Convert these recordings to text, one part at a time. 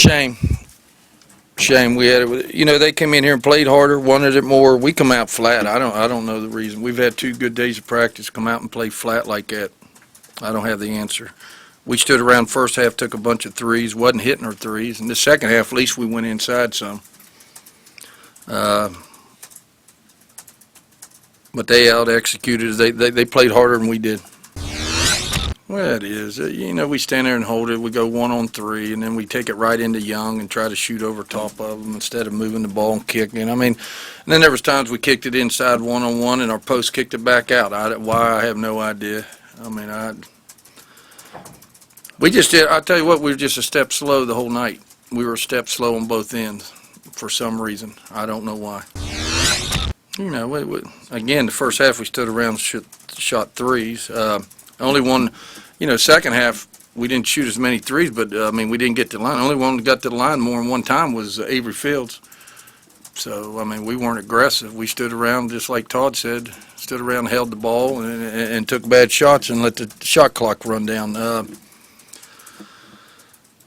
shame. Shame. We had it. You know, they came in here and played harder, wanted it more. We come out flat. I don't know the reason. We've had 2 good days of practice. Come out and play flat like that. I don't have the answer. We stood around first half, took a bunch of threes, wasn't hitting our threes. In the second half, at least we went inside some. But they out-executed us. They played harder than we did. Well, it is. You know, we stand there and hold it. We go 1-on-3, and then we take it right into Young and try to shoot over top of them instead of moving the ball and kicking. I mean, and then there was times we kicked it inside 1-on-1, and our post kicked it back out. Why, I have no idea. I mean, we just did. I tell you what, we were just a step slow the whole night. We were a step slow on both ends for some reason. I don't know why. You know, again, the first half we stood around, shot threes. Only one, you know, second half we didn't shoot as many threes, but I mean, we didn't get to the line. The only one that got to the line more than one time was Avery Fields. So, I mean, we weren't aggressive. We stood around, just like Todd said, stood around, held the ball, and took bad shots and let the shot clock run down.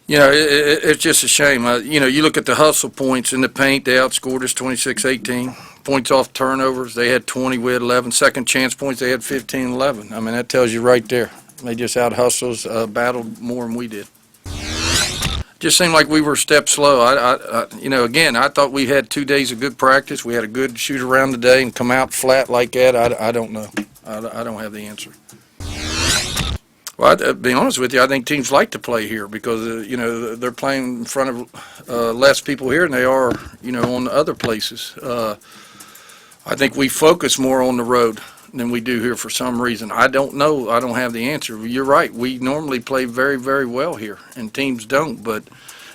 You know, it's just a shame. You know, you look at the hustle points in the paint, they outscored us 26-18. Points off turnovers, they had 20, we had 11. Second chance points, they had 15-11. I mean, that tells you right there. They just out-hustled us, battled more than we did. Just seemed like we were a step slow. You know, again, I thought we had 2 days of good practice. We had a good shoot around today and come out flat like that. I don't know. I don't have the answer. Well, to be honest with you, I think teams like to play here because, you know, they're playing in front of less people here than they are, you know, on the other places. I think we focus more on the road than we do here for some reason. I don't know. I don't have the answer. You're right. We normally play very, very well here, and teams don't. But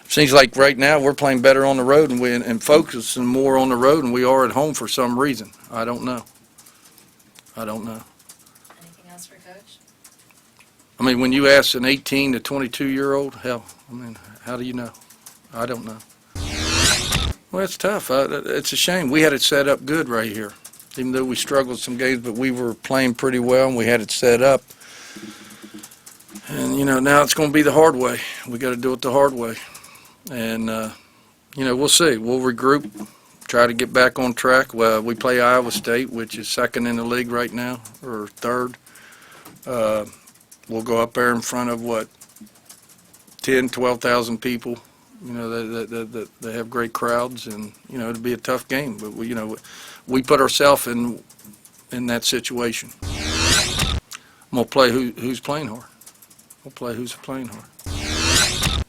it seems like right now we're playing better on the road and focusing more on the road than we are at home for some reason. I don't know. I don't know. Anything else for Coach? I mean, when you ask an 18 to 22-year-old, hell, I mean, how do you know? I don't know. Well, it's tough. It's a shame. We had it set up good right here, even though we struggled some games, but we were playing pretty well, and we had it set up. And, you know, now it's going to be the hard way. We got to do it the hard way. And, you know, we'll see. We'll regroup, try to get back on track. Well, we play Iowa State, which is second in the league right now, or third. We'll go up there in front of, 12,000 people. You know, they have great crowds, and, you know, it'll be a tough game. But, you know, we put ourselves in that situation. I'm going to play who's playing hard. We'll play who's playing hard.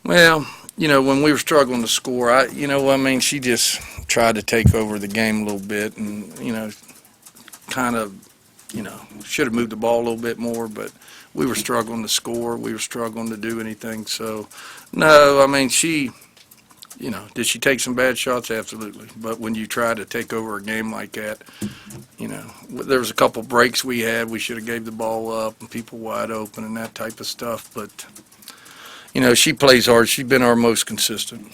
Well, you know, when we were struggling to score, you know, I mean, she just tried to take over the game a little bit and, you know, kind of, you know, should have moved the ball a little bit more, but we were struggling to score. We were struggling to do anything. So, no, I mean, you know, did she take some bad shots? Absolutely. But when you try to take over a game like that, you know, there was a couple breaks we had. We should have gave the ball up and people wide open and that type of stuff. But, you know, she plays hard. She's been our most consistent.